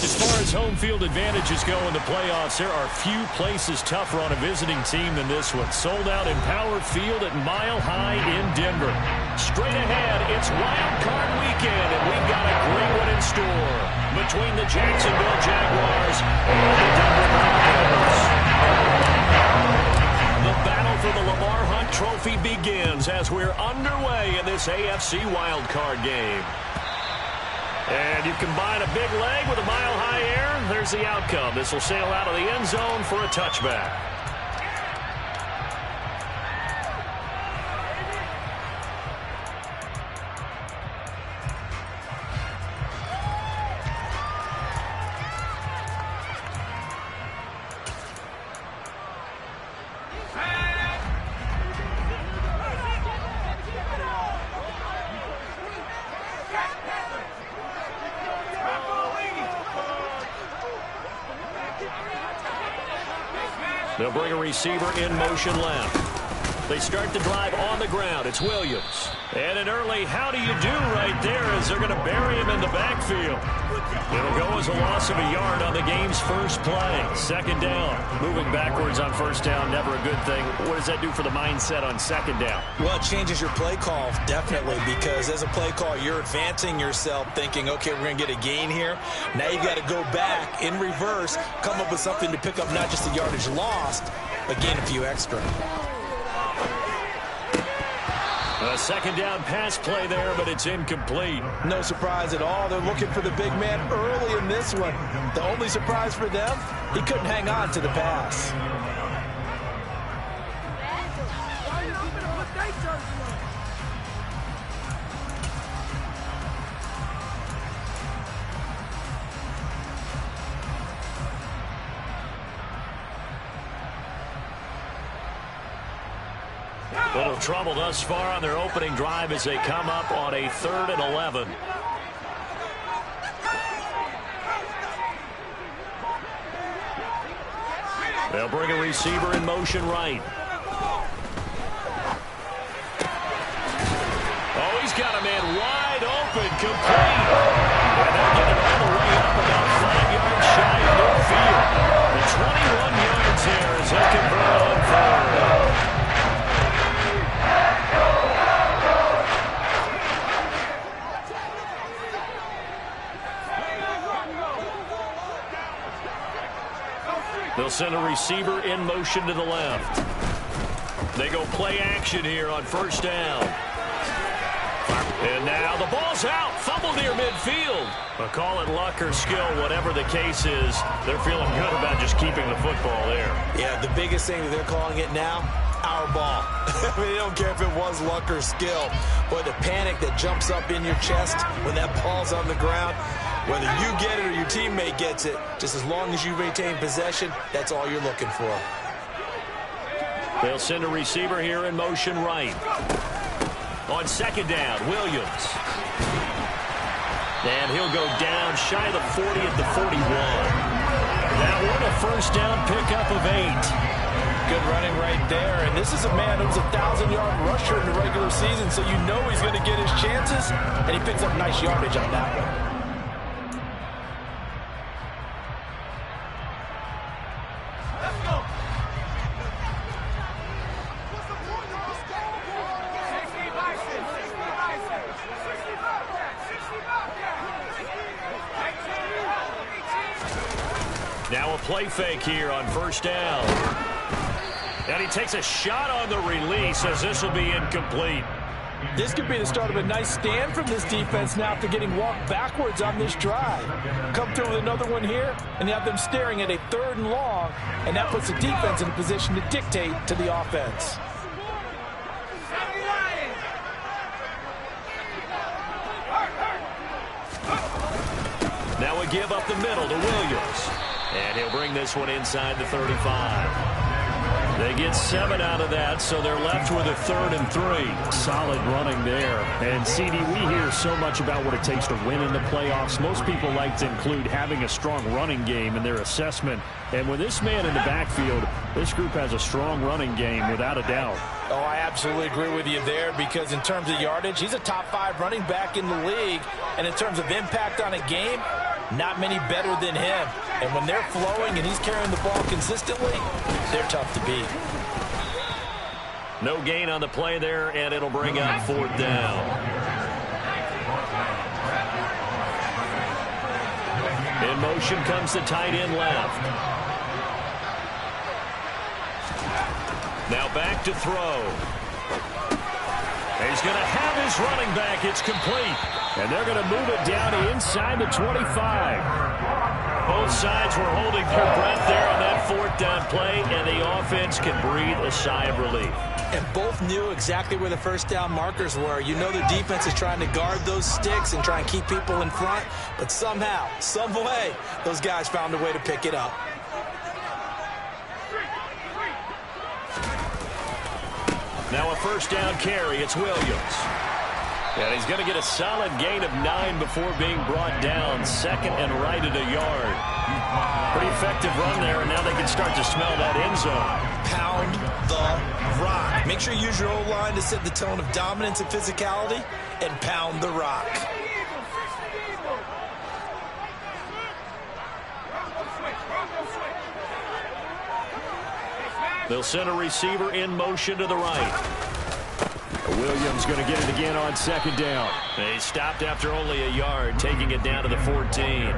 As far as home field advantages go in the playoffs, there are few places tougher on a visiting team than this one. Sold out in Power Field at Mile High in Denver. Straight ahead, it's Wildcard Weekend, and we've got a great one in store between the Jacksonville Jaguars and the Denver Broncos. The battle for the Lamar Hunt Trophy begins as we're underway in this AFC Wildcard game. And you combine a big leg with a mile-high air, there's the outcome. This will sail out of the end zone for a touchback. They'll bring a receiver in motion left. They start the drive on the ground. It's Williams. And an early how do you do right there as they're going to bury him in the backfield. It'll go as a loss of a yard on the game's first play. Second down. Moving backwards on first down, never a good thing. What does that do for the mindset on second down? Well, it changes your play call, definitely, because as a play call, you're advancing yourself thinking, okay, we're going to get a gain here. Now you've got to go back in reverse, come up with something to pick up not just the yardage lost, but gain a few extra. A second down pass play there, but it's incomplete. No surprise at all. They're looking for the big man early in this one. The only surprise for them, he couldn't hang on to the pass. Little trouble thus far on their opening drive as they come up on a 3rd and 11. They'll bring a receiver in motion right. Oh, he's got a man wide open, complete. And they'll get it all the way up about 5 yards shy of midfield. The 21 yards here as they convert on 3rd. They'll send a receiver in motion to the left. They go play action here on first down. And now the ball's out. Fumble near midfield. But call it luck or skill, whatever the case is, they're feeling good about just keeping the football there. Yeah, the biggest thing that they're calling it now, our ball. I mean, they don't care if it was luck or skill. But the panic that jumps up in your chest when that ball's on the ground, whether you get it or your teammate gets it, just as long as you maintain possession, that's all you're looking for. They'll send a receiver here in motion right. On second down, Williams. And he'll go down shy of the 40 at the 41. That one a first down pickup of 8. Good running right there. And this is a man who's a 1,000-yard rusher in the regular season, so you know he's going to get his chances, and he picks up nice yardage on that one. Now a play fake here on first down. And he takes a shot on the release as this will be incomplete. This could be the start of a nice stand from this defense now after getting walked backwards on this drive. Come through with another one here, and you have them staring at a 3rd and long, and that puts the defense in a position to dictate to the offense. Now we give up the middle to Williams. And he'll bring this one inside the 35. They get 7 out of that, so they're left with a 3rd and 3. Solid running there. And, CD, we hear so much about what it takes to win in the playoffs. Most people like to include having a strong running game in their assessment. And with this man in the backfield, this group has a strong running game without a doubt. Oh, I absolutely agree with you there because in terms of yardage, he's a top 5 running back in the league. And in terms of impact on a game, Not many better than him. And when they're flowing and he's carrying the ball consistently, they're tough to beat. No gain on the play there, and it'll bring up 4th down. In motion comes the tight end left. Now back to throw. He's going to have his running back. It's complete. And they're going to move it down inside the 25. Both sides were holding their breath there on that 4th down play, and the offense can breathe a sigh of relief. And both knew exactly where the first down markers were. You know the defense is trying to guard those sticks and try and keep people in front, but somehow, some way, those guys found a way to pick it up. Now a first down carry. It's Williams. And he's going to get a solid gain of 9 before being brought down. 2nd and right at a yard. Pretty effective run there, and now they can start to smell that end zone. Pound the rock. Make sure you use your O-line to set the tone of dominance and physicality, and pound the rock. They'll send a receiver in motion to the right. Williams going to get it again on 2nd down. They stopped after only a yard, taking it down to the 14.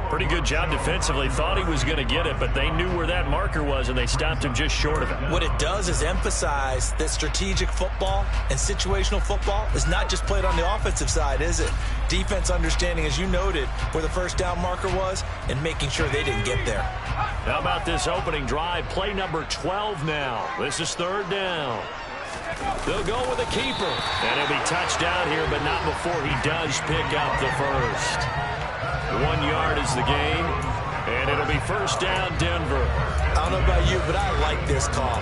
Pretty good job defensively. Thought he was going to get it, but they knew where that marker was, and they stopped him just short of it. What it does is emphasize that strategic football and situational football is not just played on the offensive side, is it? Defense understanding, as you noted, where the first down marker was and making sure they didn't get there. How about this opening drive? Play number 12 now. This is 3rd down. They'll go with a keeper. And he'll be touched down here, but not before he does pick up the first. 1 yard is the gain, and it'll be first down, Denver. I don't know about you, but I like this call.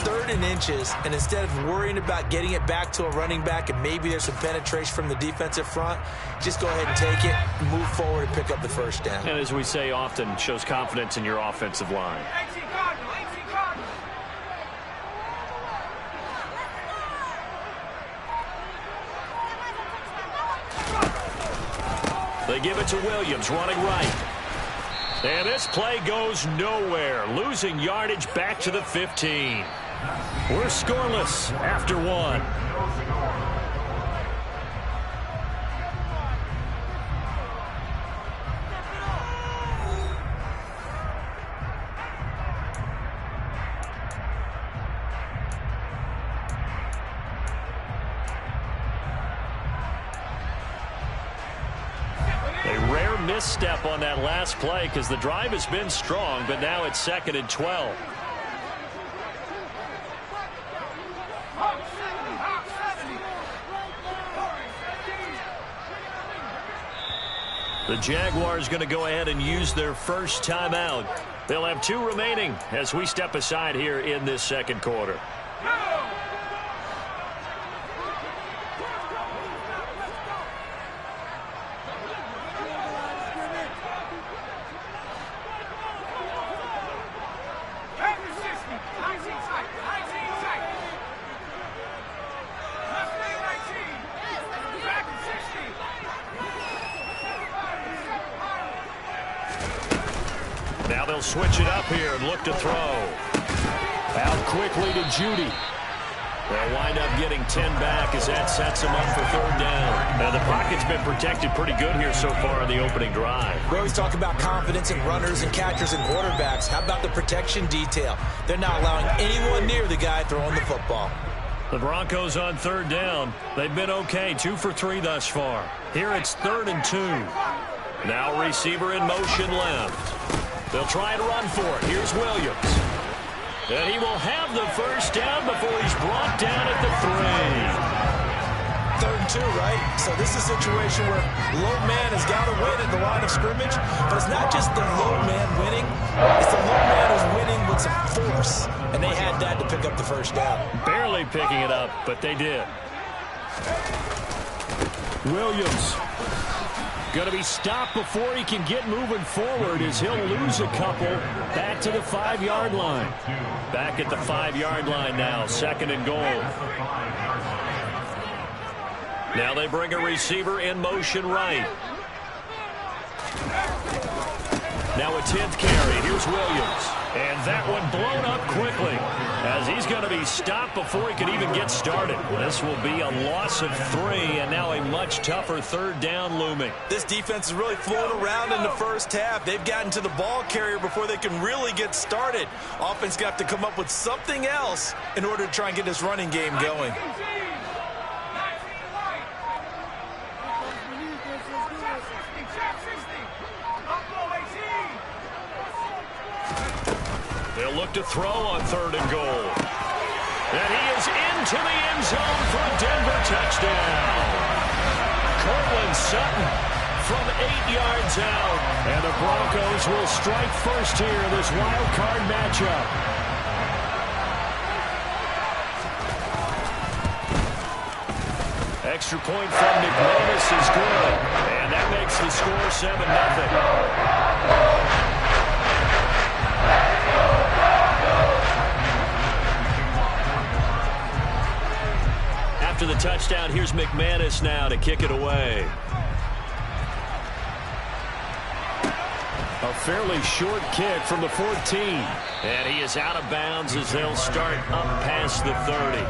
3rd and inches, and instead of worrying about getting it back to a running back and maybe there's some penetration from the defensive front, just go ahead and take it, move forward, and pick up the first down. And as we say often, shows confidence in your offensive line. They give it to Williams, running right. And this play goes nowhere, losing yardage back to the 15. We're scoreless after 1. Misstep on that last play because the drive has been strong, but now it's 2nd and 12. The Jaguars going to go ahead and use their first timeout. They'll have 2 remaining as we step aside here in this 2nd quarter. Now they'll switch it up here and look to throw. Out quickly to Judy. They'll wind up getting 10 back as that sets them up for 3rd down. Now the pocket's been protected pretty good here so far in the opening drive. We always talk about confidence in runners and catchers and quarterbacks. How about the protection detail? They're not allowing anyone near the guy throwing the football. The Broncos on 3rd down. They've been okay, 2 for 3 thus far. Here it's 3rd and 2. Now receiver in motion left. They'll try and run for it. Here's Williams. And he will have the first down before he's brought down at the 3. 3rd and 2, right? So this is a situation where low man has got to win at the line of scrimmage, but it's not just the low man winning. It's the low man who's winning with some force, and they had that to pick up the first down. Barely picking it up, but they did. Williams going to be stopped before he can get moving forward as he'll lose a couple back to the 5-yard line. Back at the 5-yard line now, 2nd and goal. Now they bring a receiver in motion right. Now a 10th carry. Here's Williams. And that one blown up quickly as he's going to be stopped before he can even get started. This will be a loss of 3, and now a much tougher 3rd down looming. This defense is really flown around in the first half. They've gotten to the ball carrier before they can really get started. Offense got to come up with something else in order to try and get this running game going. They'll look to throw on 3rd and goal. And he is into the end zone for a Denver touchdown. Cortland Sutton from 8 yards out. And the Broncos will strike first here in this wild card matchup. Extra point from McManus is good. And that makes the score 7-0. After the touchdown, here's McManus now to kick it away. A fairly short kick from the 14. And he is out of bounds as they'll start up past the 30.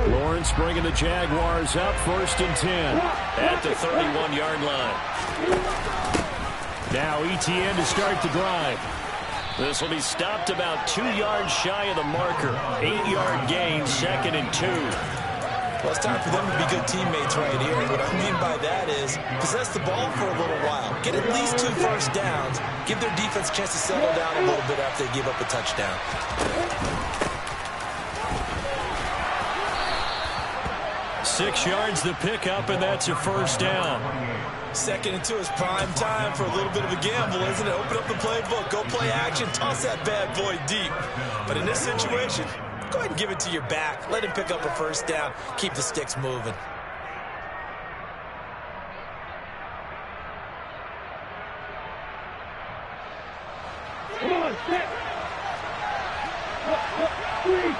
Lawrence bringing the Jaguars up 1st and 10. At the 31-yard line. Now ETN to start the drive. This will be stopped about 2 yards shy of the marker. 8-yard gain, 2nd and 2. Well, it's time for them to be good teammates right here. What I mean by that is possess the ball for a little while. Get at least 2 first downs. Give their defense a chance to settle down a little bit after they give up a touchdown. 6 yards the pickup, and that's a first down. 2nd and 2 is prime time for a little bit of a gamble, isn't it? Open up the playbook, go play action, toss that bad boy deep. But in this situation, go ahead and give it to your back. Let him pick up a first down. Keep the sticks moving. Come on, set. 3.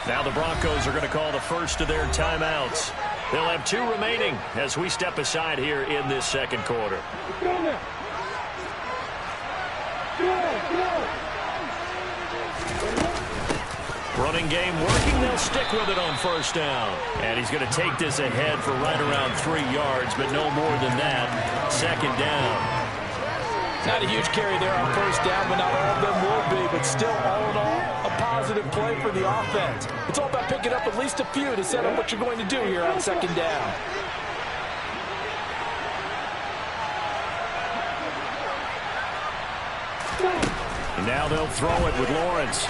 Now the Broncos are going to call the first of their timeouts. They'll have 2 remaining as we step aside here in this 2nd quarter. Running game working. They'll stick with it on first down. And he's going to take this ahead for right around 3 yards, but no more than that. 2nd down. Not a huge carry there on first down, but not all of them will be. But still, all in all, a positive play for the offense. It's all about picking up at least a few to set up what you're going to do here on 2nd down. And now they'll throw it with Lawrence.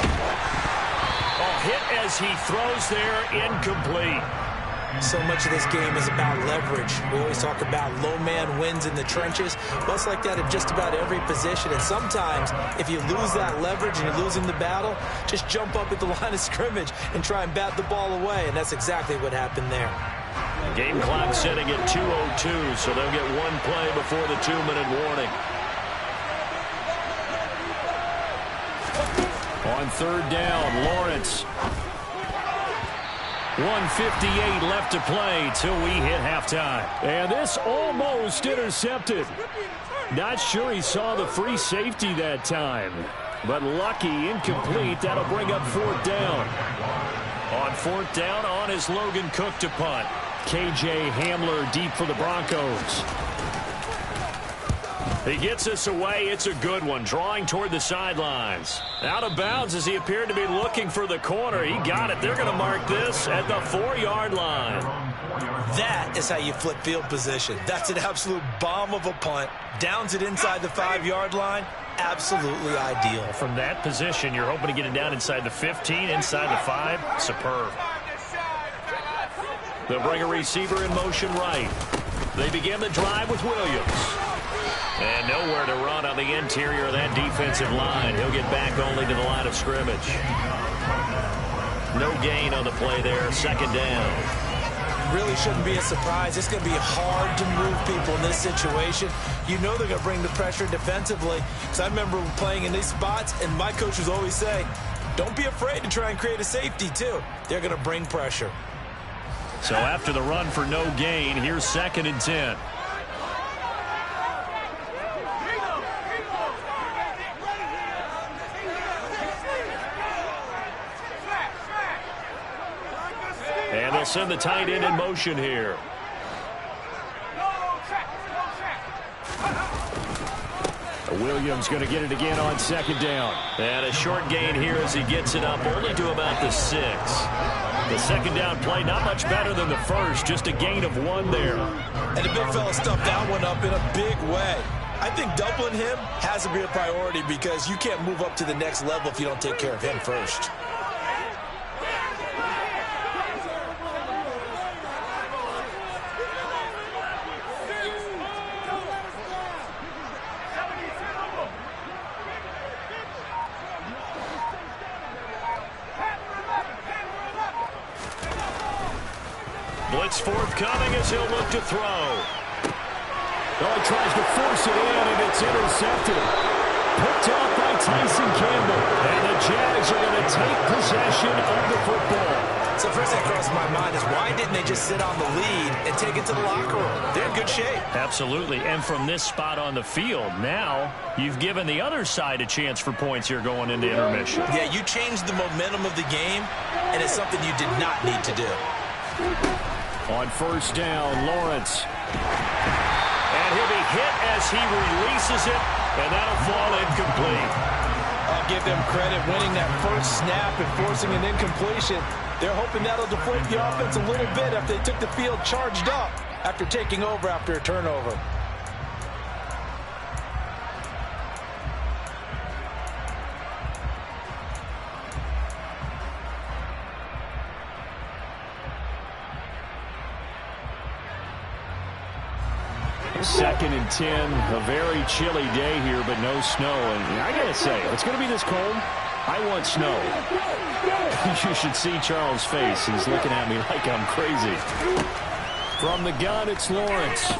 Hit as he throws there, incomplete. So much of this game is about leverage. We always talk about low man wins in the trenches. Well, it's like that in just about every position. And sometimes, if you lose that leverage and you're losing the battle, just jump up at the line of scrimmage and try and bat the ball away. And that's exactly what happened there. Game clock setting at 2:02, so they'll get 1 play before the 2-minute warning. On 3rd down, Lawrence. 1:58 left to play till we hit halftime. And this almost intercepted. Not sure he saw the free safety that time. But lucky, incomplete. That'll bring up 4th down. On 4th down, on is Logan Cook to punt. KJ Hamler deep for the Broncos. He gets us away. It's a good one, drawing toward the sidelines. Out of bounds as he appeared to be looking for the corner. He got it. They're going to mark this at the 4-yard line. That is how you flip field position. That's an absolute bomb of a punt. Downs it inside the 5-yard line. Absolutely ideal. From that position, you're hoping to get it down inside the 15, inside the 5. Superb. They'll bring a receiver in motion right. They begin the drive with Williams. And nowhere to run on the interior of that defensive line. He'll get back only to the line of scrimmage. No gain on the play there. Second down. Really shouldn't be a surprise. It's going to be hard to move people in this situation. You know they're going to bring the pressure defensively. Because I remember playing in these spots, and my coach would always say, don't be afraid to try and create a safety, too. They're going to bring pressure. So after the run for no gain, here's 2nd and 10. And they'll send the tight end in motion here. Williams going to get it again on 2nd down. And a short gain here as he gets it up only to about the 6. The 2nd down play not much better than the first, just a gain of 1 there. And the big fella stuffed that one up in a big way. I think doubling him has to be a priority because you can't move up to the next level if you don't take care of him first. Blitz forthcoming as he'll look to throw. Oh, he tries to force it in, and it's intercepted. Picked off by Tyson Campbell. And the Jags are going to take possession of the football. So first thing that crosses my mind is why didn't they just sit on the lead and take it to the locker room? They're in good shape. Absolutely. And from this spot on the field, now you've given the other side a chance for points here going into intermission. Yeah, you changed the momentum of the game, and it's something you did not need to do. On 1st down, Lawrence. And he'll be hit as he releases it, and that'll fall incomplete. I'll give them credit winning that first snap and forcing an incompletion. They're hoping that'll deflate the offense a little bit after they took the field charged up after taking over after a turnover. Second and 10, a very chilly day here, but no snow. And I got to say, if it's going to be this cold, I want snow. You should see Charles' face. He's looking at me like I'm crazy. From the gun, it's Lawrence.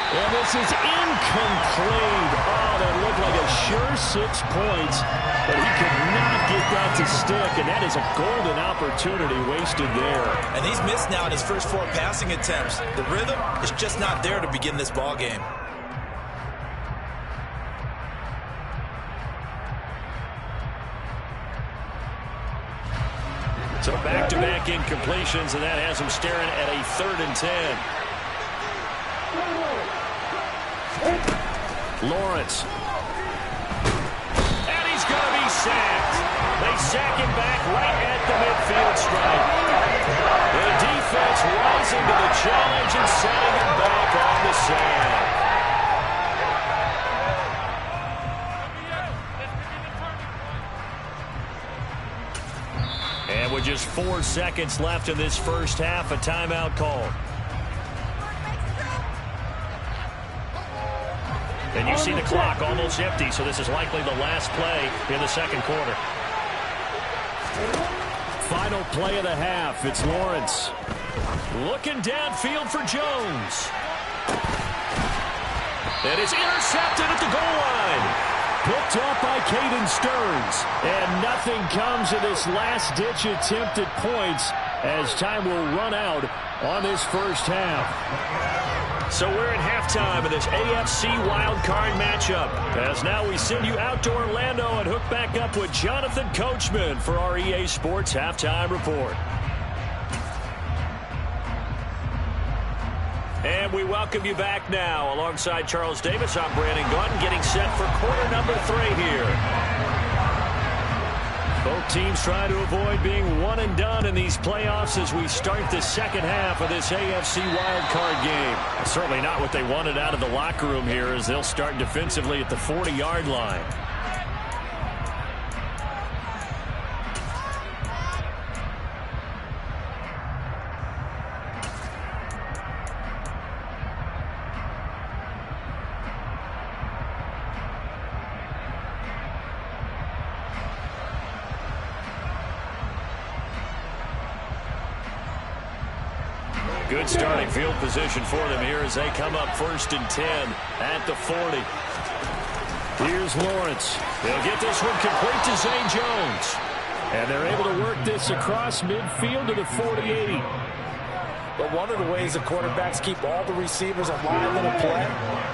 And this is incomplete. Oh, that looked like a sure 6 points, but he could not get that to stick, and that is a golden opportunity wasted there. And he's missed now in his first 4 passing attempts. The rhythm is just not there to begin this ball game. So back-to-back incompletions, and that has him staring at a 3rd and 10. Lawrence. And he's going to be sacked. They sack him back right at the midfield stripe. The defense rising to the challenge and setting him back on the sand. And with just 4 seconds left in this first half, a timeout called. And you see the clock almost empty, so this is likely the last play in the second quarter. Final play of the half. It's Lawrence. Looking downfield for Jones. And it's intercepted at the goal line. Picked off by Caden Stearns. And nothing comes of this last-ditch attempt at points as time will run out on this first half. So we're at halftime of this AFC Wildcard matchup. As now we send you out to Orlando and hook back up with Jonathan Coachman for our EA Sports Halftime Report. And we welcome you back now. Alongside Charles Davis, I'm Brandon Gunn, getting set for quarter number 3 here. Both teams trying to avoid being one and done in these playoffs as we start the second half of this AFC Wildcard game. Certainly not what they wanted out of the locker room here, as they'll start defensively at the 40-yard line. Good starting field position for them here as they come up 1st and 10 at the 40. Here's Lawrence. They'll get this one complete to Zay Jones. And they're able to work this across midfield to the 48. But one of the ways the quarterbacks keep all the receivers alive in a play,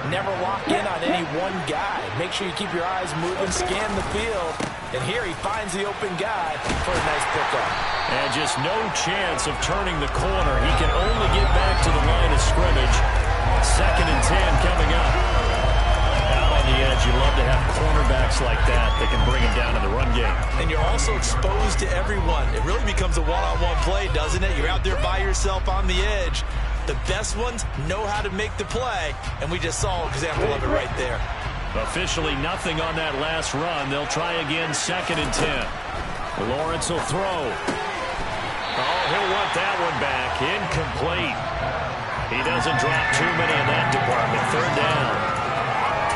never lock in on any one guy. Make sure you keep your eyes moving, scan the field. And here he finds the open guy for a nice pickup. And just no chance of turning the corner. He can only get back to the line of scrimmage. 2nd and 10 coming up. Out on the edge, you love to have cornerbacks like that can bring him down in the run game. And you're also exposed to everyone. It really becomes a one-on-one play, doesn't it? You're out there by yourself on the edge. The best ones know how to make the play, and we just saw an example of it right there. Officially nothing on that last run. They'll try again 2nd and 10. Lawrence will throw. Oh, he'll want that one back. Incomplete. He doesn't drop too many in that department. 3rd down.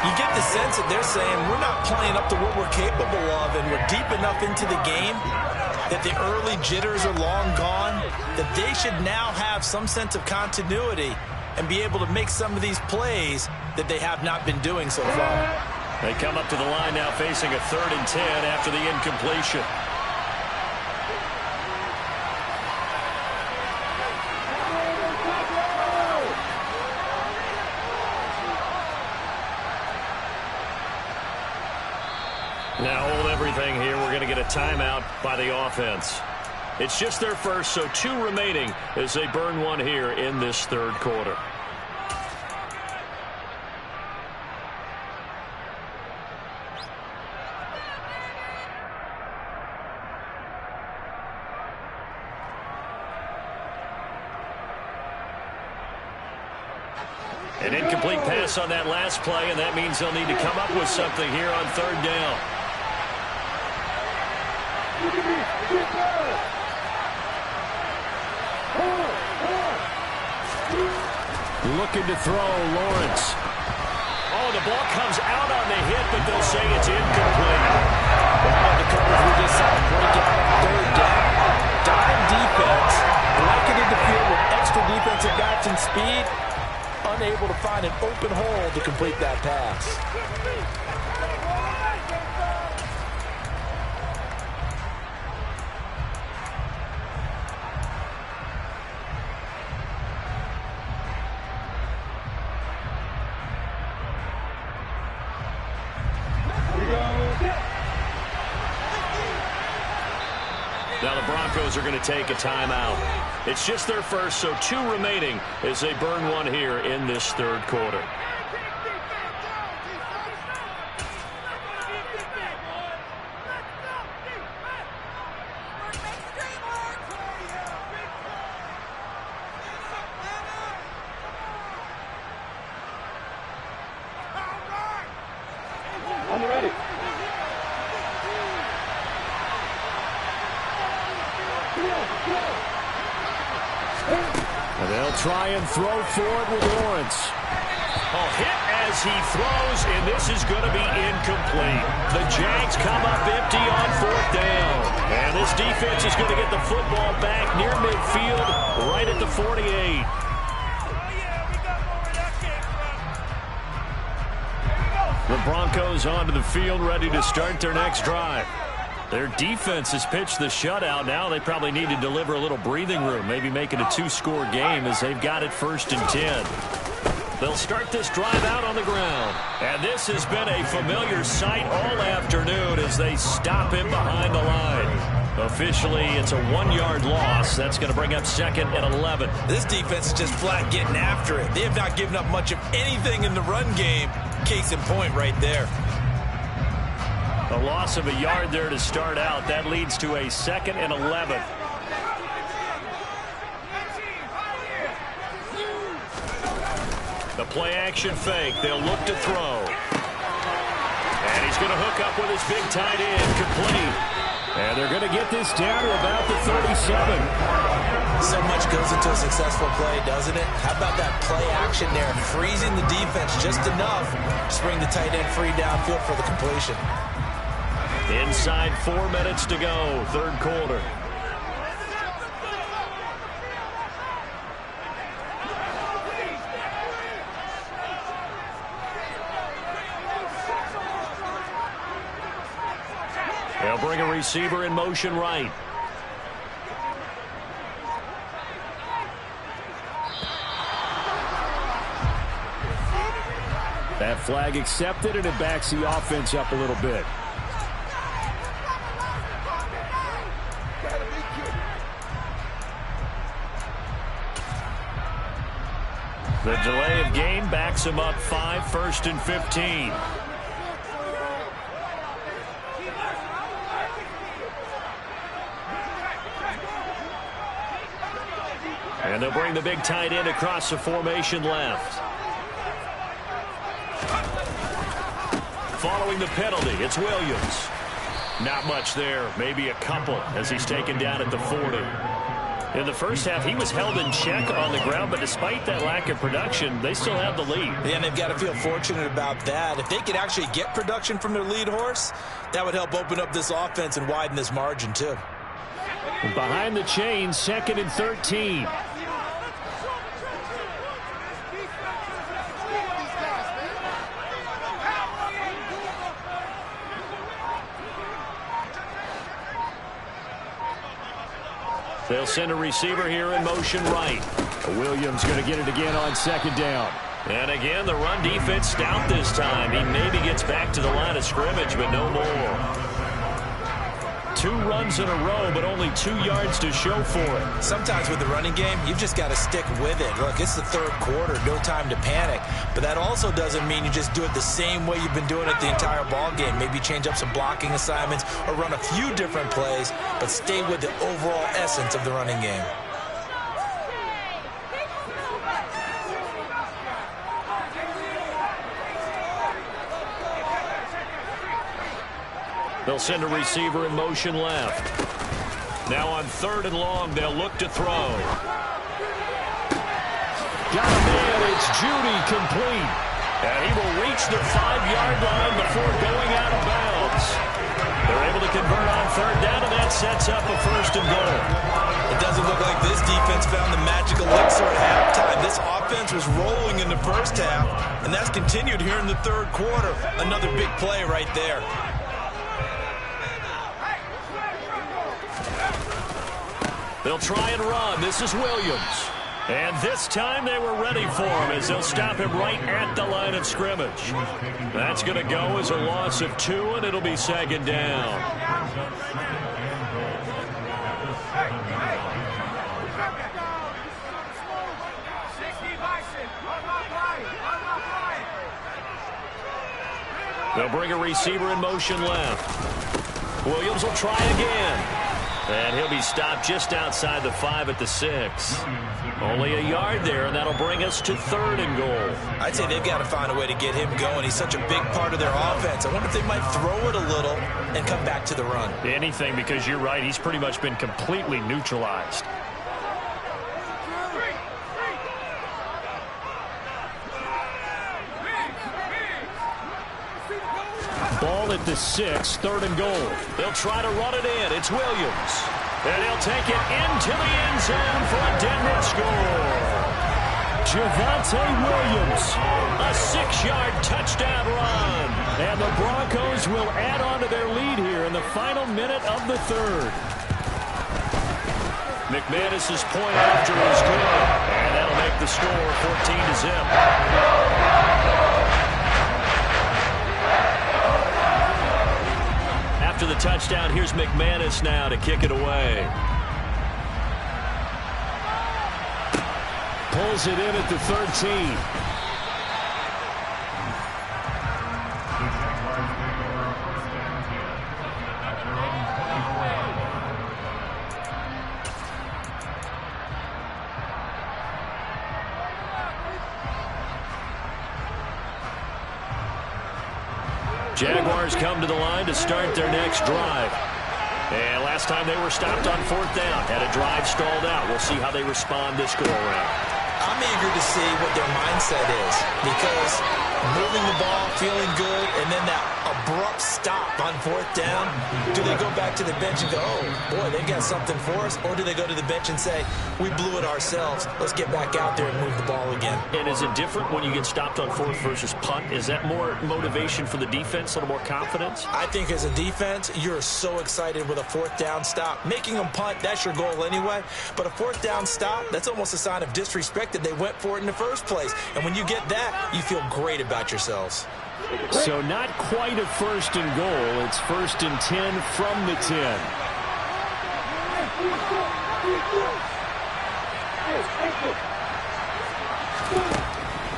You get the sense that they're saying we're not playing up to what we're capable of, and we're deep enough into the game that the early jitters are long gone, that they should now have some sense of continuity and be able to make some of these plays that they have not been doing so far. They come up to the line now facing a 3rd and 10 after the incompletion. Now hold everything here. We're going to get a timeout by the offense. It's just their first, so 2 remaining as they burn one here in this 3rd quarter. An incomplete pass on that last play, and that means they'll need to come up with something here on 3rd down. Looking to throw, Lawrence. Oh, the ball comes out on the hit, but they'll say it's incomplete. Well, the coverage we just saw break out on 3rd down. Dime defense, blanketed the field with extra defensive backs and speed, unable to find an open hole to complete that pass. Now the Broncos are going to take a timeout. It's just their first, so 2 remaining as they burn one here in this 3rd quarter. I'm ready. And they'll try and throw for it with Lawrence. Oh, hit as he throws, and this is going to be incomplete. The Jags come up empty on 4th down. And this defense is going to get the football back near midfield, right at the 48. The Broncos onto the field, ready to start their next drive. Their defense has pitched the shutout. Now they probably need to deliver a little breathing room, maybe make it a 2-score game as they've got it 1st and 10. They'll start this drive out on the ground. And this has been a familiar sight all afternoon as they stop him behind the line. Officially, it's a 1-yard loss. That's going to bring up 2nd and 11. This defense is just flat getting after it. They have not given up much of anything in the run game. Case in point right there. A loss of a yard there to start out. That leads to a 2nd and 11. The play action fake. They'll look to throw. And he's going to hook up with his big tight end. Complete. And they're going to get this down to about the 37. So much goes into a successful play, doesn't it? How about that play action there? Freezing the defense just enough to bring the tight end free downfield for the completion. Inside 4 minutes to go. Third quarter. They'll bring a receiver in motion right. That flag accepted, and it backs the offense up a little bit. The delay of game backs him up 5, 1st and 15. And they'll bring the big tight end across the formation left. Following the penalty, it's Williams. Not much there, maybe a couple as he's taken down at the 40. In the first half, he was held in check on the ground, but despite that lack of production, they still have the lead. Yeah, and they've got to feel fortunate about that. If they could actually get production from their lead horse, that would help open up this offense and widen this margin too. Behind the chains, 2nd and 13. They'll send a receiver here in motion right. Williams going to get it again on 2nd down. And again, the run defense stout this time. He maybe gets back to the line of scrimmage, but no more. 2 runs in a row, but only 2 yards to show for it. Sometimes with the running game, you've just got to stick with it. Look, it's the 3rd quarter, no time to panic. But that also doesn't mean you just do it the same way you've been doing it the entire ball game. Maybe change up some blocking assignments or run a few different plays, but stay with the overall essence of the running game. They'll send a receiver in motion left. Now on 3rd and long, they'll look to throw. Got a man, it's Judy, complete. And he will reach the 5-yard line before going out of bounds. They're able to convert on 3rd down, and that sets up a 1st and goal. It doesn't look like this defense found the magic elixir at halftime. This offense was rolling in the first half, and that's continued here in the 3rd quarter. Another big play right there. They'll try and run. This is Williams. And this time they were ready for him as they'll stop him right at the line of scrimmage. That's going to go as a loss of 2, and it'll be 2nd down. They'll bring a receiver in motion left. Williams will try again. And he'll be stopped just outside the 5 at the 6. Only a yard there, and that'll bring us to 3rd and goal. I'd say they've got to find a way to get him going. He's such a big part of their offense. I wonder if they might throw it a little and come back to the run. Anything, because you're right. He's pretty much been completely neutralized. Ball at the 6, 3rd and goal. They'll try to run it in. It's Williams. And he'll take it into the end zone for a Denver score. Javonte Williams. A 6-yard touchdown run. And the Broncos will add on to their lead here in the final minute of the 3rd. McManus's point after is good. And that'll make the score 14-0. After the touchdown. Here's McManus now to kick it away. Pulls it in at the 13. Jaguars come to the line to start their next drive. And last time they were stopped on 4th down, had a drive stalled out. We'll see how they respond this go-around. I'm eager to see what their mindset is, because moving the ball, feeling good, and then that abrupt stop on 4th down, do they go back to the bench and go, oh, boy, they got something for us? Or do they go to the bench and say, we blew it ourselves, let's get back out there and move the ball again? And is it different when you get stopped on 4th versus punt? Is that more motivation for the defense, a little more confidence? I think as a defense, you're so excited with a 4th down stop. Making them punt, that's your goal anyway. But a 4th down stop, that's almost a sign of disrespect that they went for it in the first place. And when you get that, you feel great about yourselves. So not quite a 1st and goal. It's 1st and 10 from the 10.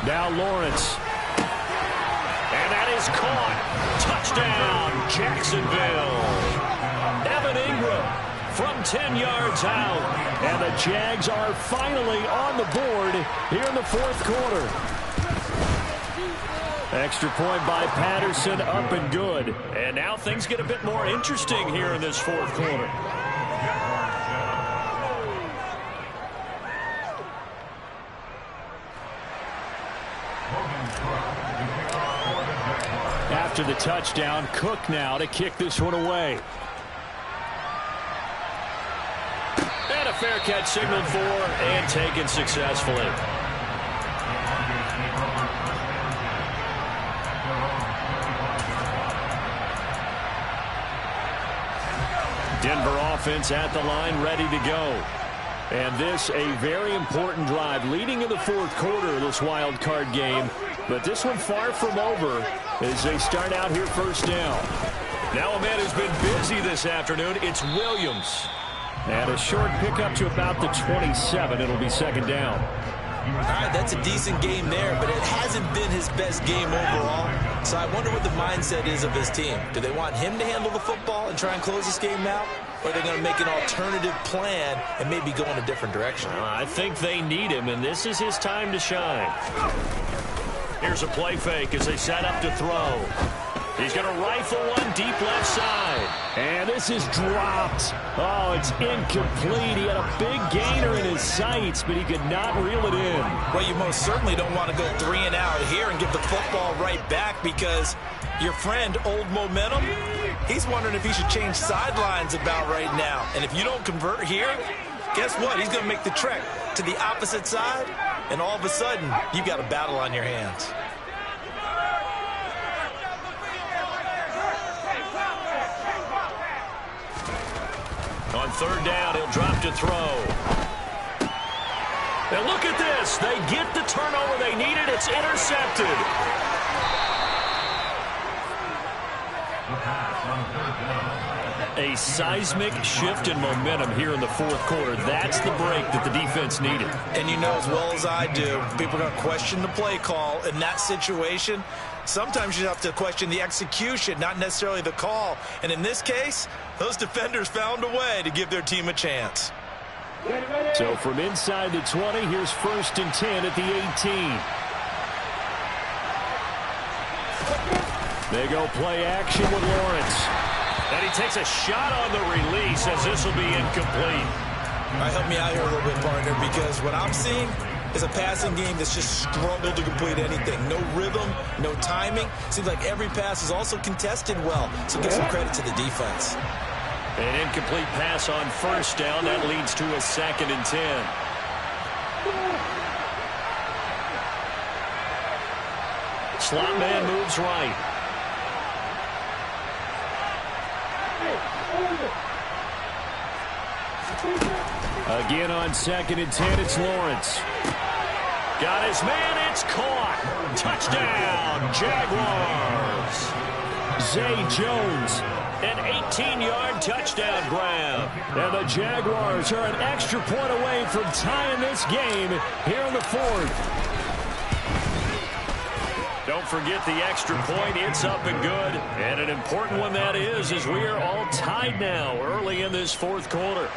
Now Lawrence. And that is caught. Touchdown, Jacksonville. Evan Ingram from 10 yards out. And the Jags are finally on the board here in the 4th quarter. Extra point by Patterson, up and good. And now things get a bit more interesting here in this 4th quarter. After the touchdown, Cook now to kick this one away. And a fair catch signaled for and taken successfully. Denver offense at the line, ready to go. And this a very important drive leading in the 4th quarter of this wild card game. But this one far from over as they start out here 1st down. Now a man who's been busy this afternoon. It's Williams. And a short pickup to about the 27. It'll be 2nd down. All right, that's a decent game there, but it hasn't been his best game overall. So I wonder what the mindset is of his team. Do they want him to handle the football and try and close this game out? Or are they going to make an alternative plan and maybe go in a different direction? I think they need him, and this is his time to shine. Here's a play fake as they set up to throw. He's going to rifle one deep left side. And this is dropped. Oh, it's incomplete. He had a big gainer in his sights, but he could not reel it in. Well, you most certainly don't want to go 3 and out here and give the football right back, because your friend, Old Momentum, he's wondering if he should change sidelines about right now. And if you don't convert here, guess what? He's going to make the trek to the opposite side, and all of a sudden, you've got a battle on your hands. On 3rd down, he'll drop to throw. And look at this. They get the turnover they needed. It's intercepted. A seismic shift in momentum here in the 4th quarter. That's the break that the defense needed. And you know as well as I do, people are going to question the play call in that situation. Sometimes you have to question the execution, not necessarily the call. And in this case, those defenders found a way to give their team a chance. So from inside the 20, here's 1st and 10 at the 18. They go play action with Lawrence. And he takes a shot on the release as this will be incomplete. All right, help me out here a little bit, partner, because what I'm seeing is a passing game that's just struggled to complete anything. No rhythm, no timing. Seems like every pass is also contested well. So give some credit to the defense. An incomplete pass on 1st down. That leads to a 2nd and 10. Slot man moves right. Again on 2nd and 10, it's Lawrence. Got his man, it's caught. Touchdown, Jaguars. Zay Jones. An 18-yard touchdown grab. And the Jaguars are an extra point away from tying this game here in the fourth. Don't forget the extra point. It's up and good. And an important one that is, as we are all tied now early in this fourth quarter.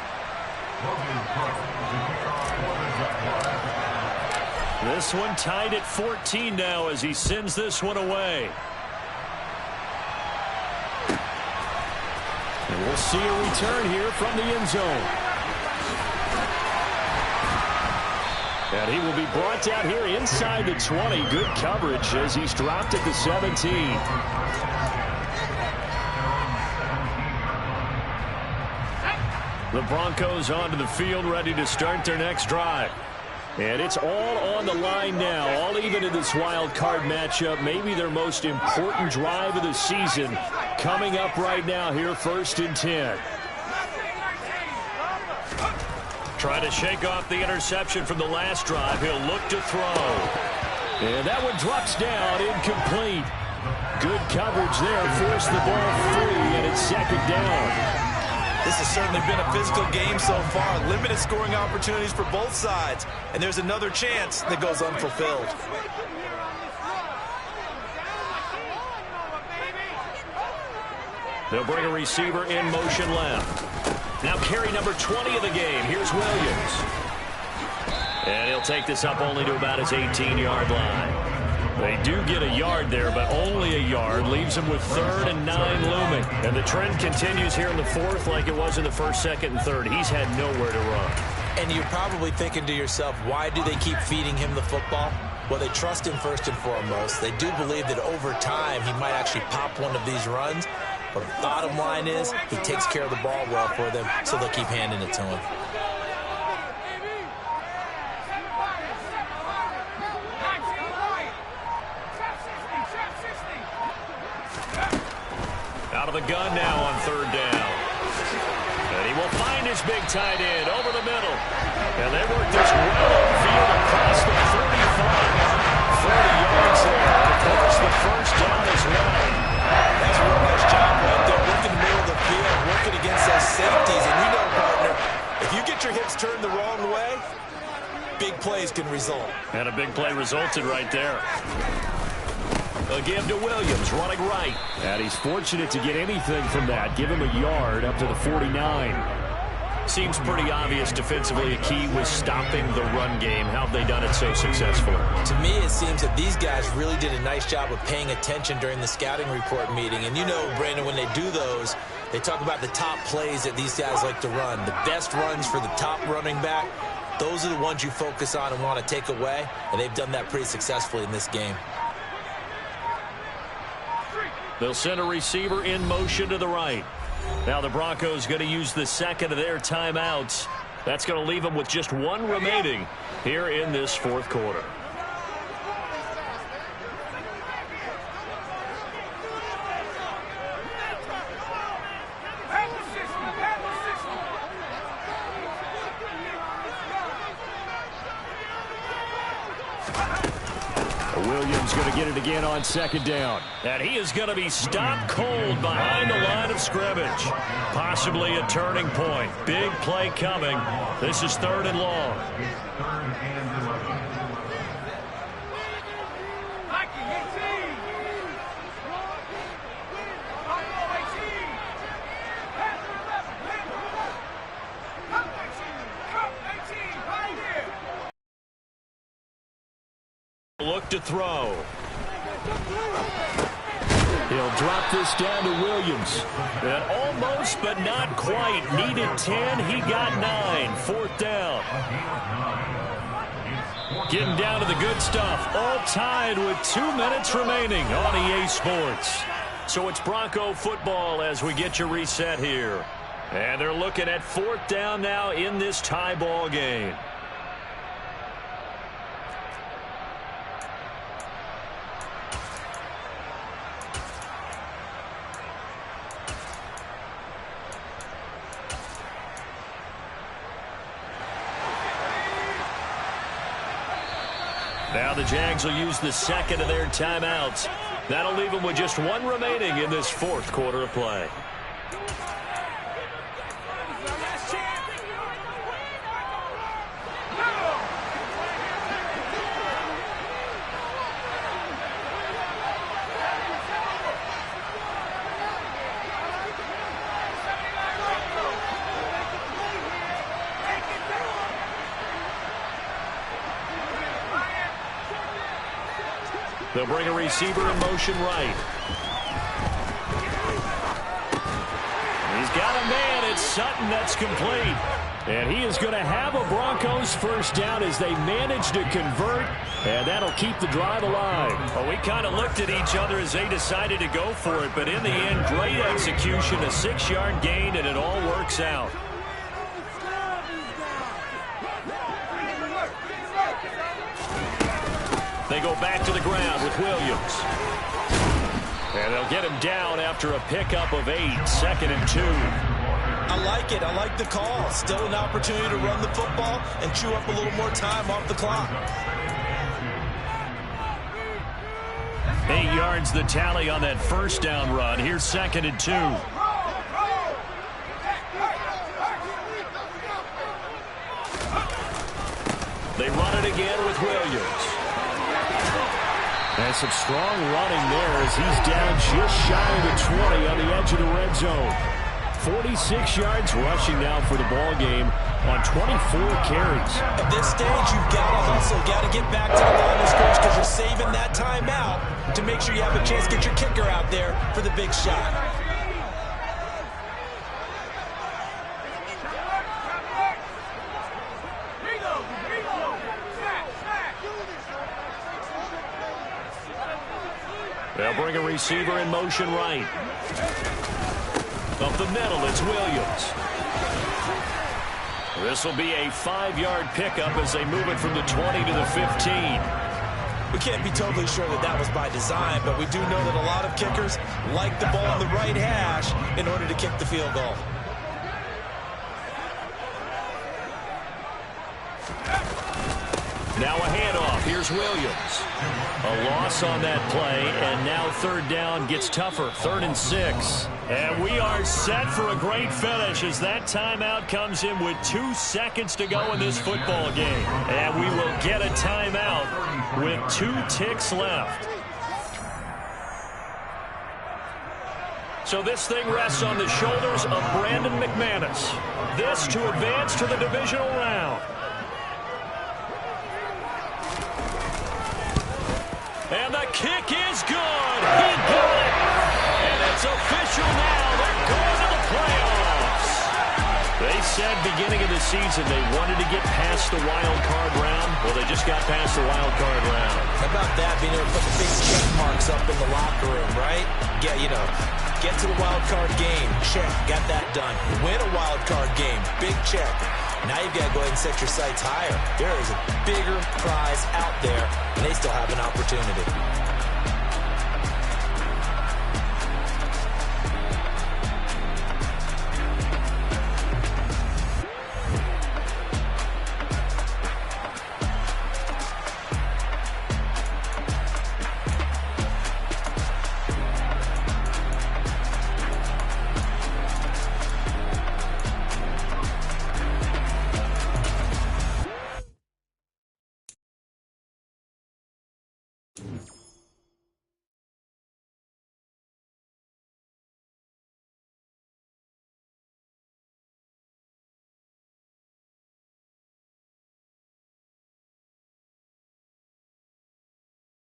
This one tied at 14 now as he sends this one away. And we'll see a return here from the end zone. And he will be brought down here inside the 20. Good coverage as he's dropped at the 17. The Broncos onto the field, ready to start their next drive. And it's all on the line now, all even in this wild card matchup. Maybe their most important drive of the season coming up right now here, 1st and 10. Trying to shake off the interception from the last drive. He'll look to throw. And that one drops down, incomplete. Good coverage there, forced the ball free, and it's 2nd down. This has certainly been a physical game so far. Limited scoring opportunities for both sides. And there's another chance that goes unfulfilled. They'll bring a receiver in motion left. Now carry number 20 of the game. Here's Williams. And he'll take this up only to about his 18-yard line. They do get a yard there, but only a yard. Leaves them with 3rd and 9 looming. And the trend continues here in the fourth like it was in the 1st, 2nd, and 3rd. He's had nowhere to run. And you're probably thinking to yourself, why do they keep feeding him the football? Well, they trust him first and foremost. They do believe that over time he might actually pop one of these runs. But the bottom line is he takes care of the ball well for them, so they'll keep handing it to him. Out of the gun now on 3rd down. And he will find his big tight end over the middle. And they work this well upfield across the 35. 30 yards there. Of course, the 1st down as well. That's a real nice job right there. Working the middle of the field, working against those safeties. And you know, partner, if you get your hips turned the wrong way, big plays can result. And a big play resulted right there. A give to Williams, running right. And he's fortunate to get anything from that. Give him a yard up to the 49. Seems pretty obvious defensively a key was stopping the run game. How have they done it so successfully? To me, it seems that these guys really did a nice job of paying attention during the scouting report meeting. And you know, Brandon, when they do those, they talk about the top plays that these guys like to run. The best runs for the top running back, those are the ones you focus on and want to take away. And they've done that pretty successfully in this game. They'll send a receiver in motion to the right. Now the Broncos going to use the 2nd of their timeouts. That's going to leave them with just 1 remaining here in this 4th quarter. Williams going to get it again on 2nd down. And he is going to be stopped cold behind the line of scrimmage. Possibly a turning point. Big play coming. This is 3rd and long. Look to throw. He'll drop this down to Williams. And almost, but not quite. Needed 10. He got 9. 4th down. Getting down to the good stuff. All tied with 2 minutes remaining on EA Sports. So it's Bronco football as we get you reset here. And they're looking at 4th down now in this tie ball game. Now the Jags will use the 2nd of their timeouts. That'll leave him with just one remaining in this fourth quarter of play. They'll bring a receiver in motion right. He's got a man. It's Sutton that's complete. And he is going to have a Broncos first down as they manage to convert. And that'll keep the drive alive. Well, we kind of looked at each other as they decided to go for it. But in the end, great execution, a 6-yard gain, and it all works out. They go back to the ground with Williams. And they'll get him down after a pickup of 8, 2nd and 2. I like it. I like the call. Still an opportunity to run the football and chew up a little more time off the clock. 8 yards the tally on that first down run. Here's 2nd and 2. They run it again with Williams. And some strong running there as he's down just shy of the 20 on the edge of the red zone. 46 yards rushing now for the ball game on 24 carries. At this stage, you've got to hustle, got to get back to the line of scrimmage because you're saving that time out to make sure you have a chance to get your kicker out there for the big shot. They'll bring a receiver in motion right. Up the middle, it's Williams. This will be a 5-yard pickup as they move it from the 20 to the 15. We can't be totally sure that that was by design, but we do know that a lot of kickers like the ball on the right hash in order to kick the field goal. Now a handoff. Here's Williams. A loss on that play, and now third down gets tougher. 3rd and 6. And we are set for a great finish as that timeout comes in with 2 seconds to go in this football game. And we will get a timeout with 2 ticks left. So this thing rests on the shoulders of Brandon McManus. This to advance to the divisional round. And the kick is good. He got it. And it's official now. They're going to the playoffs. They said beginning of the season they wanted to get past the wild card round. Well, they just got past the wild card round. How about that, being able to put the big check marks up in the locker room, right? Get to the wild card game. Check. Got that done. Win a wild card game. Big check. Now you've got to go ahead and set your sights higher. There is a bigger prize out there, and they still have an opportunity.